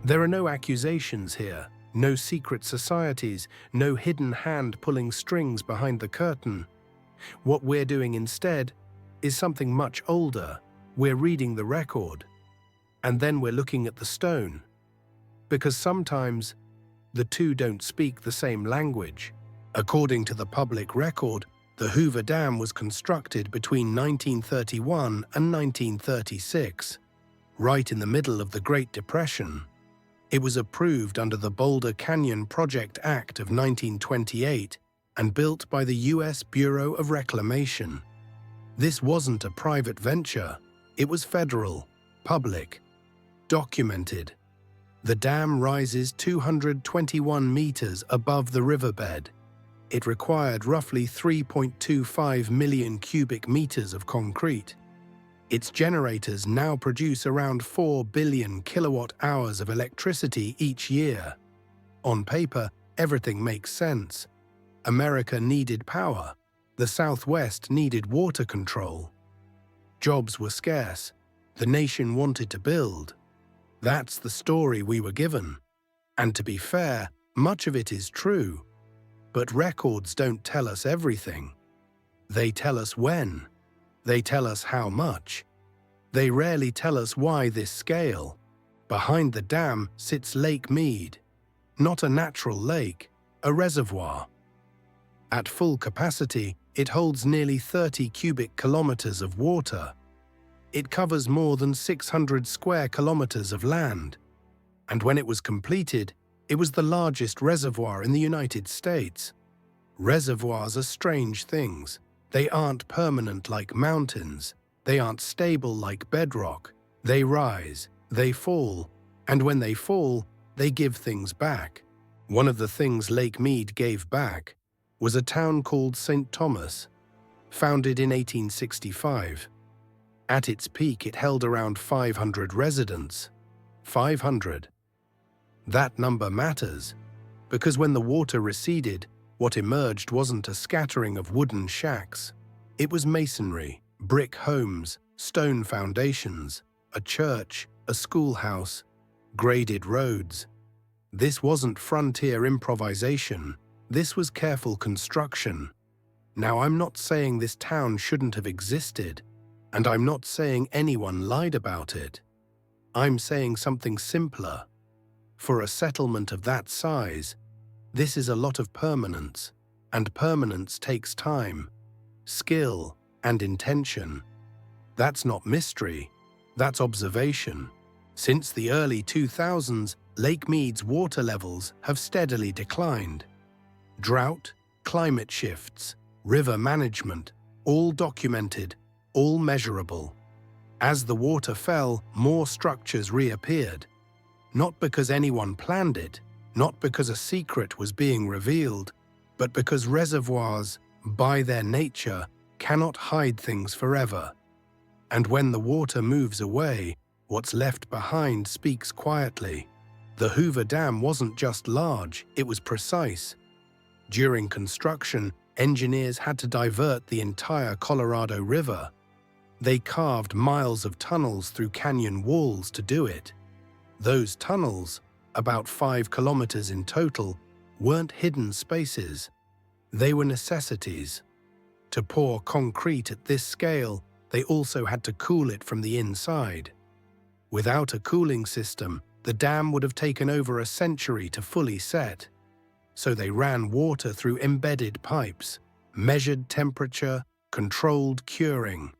There are no accusations here, no secret societies, no hidden hand pulling strings behind the curtain. What we're doing instead is something much older. We're reading the record, and then we're looking at the stone. Because sometimes the two don't speak the same language. According to the public record, the Hoover Dam was constructed between 1931 and 1936, right in the middle of the Great Depression. It was approved under the Boulder Canyon Project Act of 1928 and built by the U.S. Bureau of Reclamation. This wasn't a private venture. It was federal, public, documented. The dam rises 221 meters above the riverbed. It required roughly 3.25 million cubic meters of concrete. Its generators now produce around 4 billion kilowatt-hours of electricity each year. On paper, everything makes sense. America needed power. The Southwest needed water control. Jobs were scarce. The nation wanted to build. That's the story we were given. And to be fair, much of it is true. But records don't tell us everything. They tell us when. They tell us how much. They rarely tell us why this scale. Behind the dam sits Lake Mead. Not a natural lake, a reservoir. At full capacity, it holds nearly 30 cubic kilometers of water. It covers more than 600 square kilometers of land. And when it was completed, it was the largest reservoir in the United States. Reservoirs are strange things. They aren't permanent like mountains. They aren't stable like bedrock. They rise, they fall, and when they fall, they give things back. One of the things Lake Mead gave back was a town called St. Thomas, founded in 1865. At its peak, it held around 500 residents. 500. That number matters, because when the water receded, what emerged wasn't a scattering of wooden shacks. It was masonry, brick homes, stone foundations, a church, a schoolhouse, graded roads. This wasn't frontier improvisation. This was careful construction. Now, I'm not saying this town shouldn't have existed, and I'm not saying anyone lied about it. I'm saying something simpler. For a settlement of that size, this is a lot of permanence, and permanence takes time, skill, and intention. That's not mystery, that's observation. Since the early 2000s, Lake Mead's water levels have steadily declined. Drought, climate shifts, river management, all documented, all measurable. As the water fell, more structures reappeared. Not because anyone planned it, not because a secret was being revealed, but because reservoirs, by their nature, cannot hide things forever. And when the water moves away, what's left behind speaks quietly. The Hoover Dam wasn't just large, it was precise. During construction, engineers had to divert the entire Colorado River. They carved miles of tunnels through canyon walls to do it. Those tunnels, about 5 kilometers in total, weren't hidden spaces. They were necessities. To pour concrete at this scale, they also had to cool it from the inside. Without a cooling system, the dam would have taken over a century to fully set. So they ran water through embedded pipes, measured temperature, controlled curing.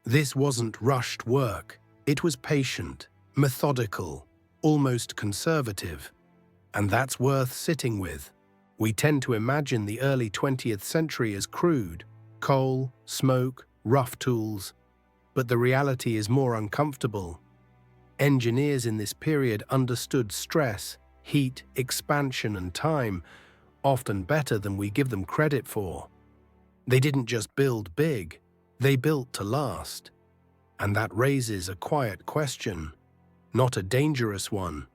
This wasn't rushed work. It was patient, methodical, almost conservative. And that's worth sitting with. We tend to imagine the early 20th century as crude, coal, smoke, rough tools. But the reality is more uncomfortable. Engineers in this period understood stress, heat, expansion, and time often better than we give them credit for. They didn't just build big, they built to last. And that raises a quiet question, not a dangerous one,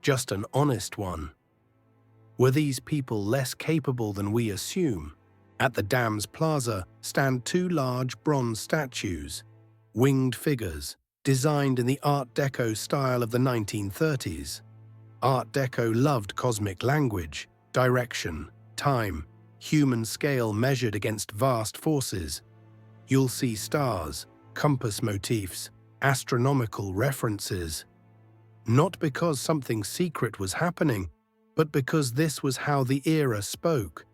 just an honest one. Were these people less capable than we assume? At the dam's plaza stand 2 large bronze statues, winged figures, designed in the Art Deco style of the 1930s. Art Deco loved cosmic language, direction, time, human scale measured against vast forces. You'll see stars, compass motifs, astronomical references. Not because something secret was happening, but because this was how the era spoke.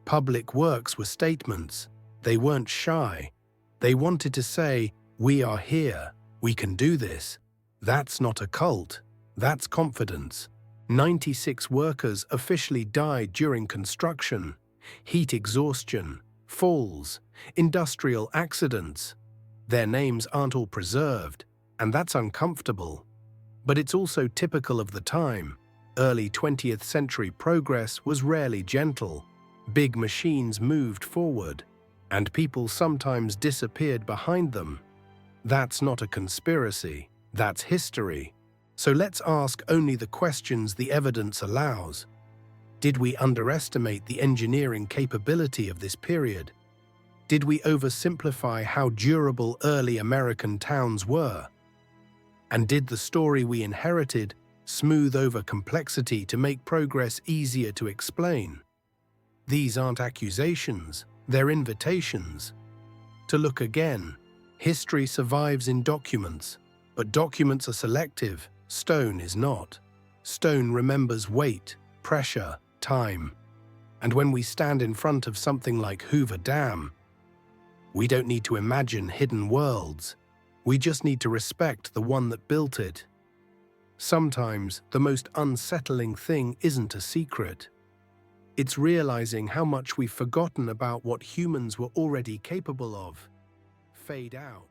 Public works were statements. They weren't shy. They wanted to say, "We are here. We can do this." That's not a cult. That's confidence. 96 workers officially died during construction. Heat exhaustion, falls, industrial accidents. Their names aren't all preserved, and that's uncomfortable. But it's also typical of the time. Early 20th century progress was rarely gentle. Big machines moved forward, and people sometimes disappeared behind them. That's not a conspiracy. That's history. So let's ask only the questions the evidence allows. Did we underestimate the engineering capability of this period? Did we oversimplify how durable early American towns were? And did the story we inherited smooth over complexity to make progress easier to explain? These aren't accusations, they're invitations. To look again. History survives in documents, but documents are selective. Stone is not. Stone remembers weight, pressure, time. And when we stand in front of something like Hoover Dam, we don't need to imagine hidden worlds. We just need to respect the one that built it. Sometimes the most unsettling thing isn't a secret. It's realizing how much we've forgotten about what humans were already capable of. Fade out.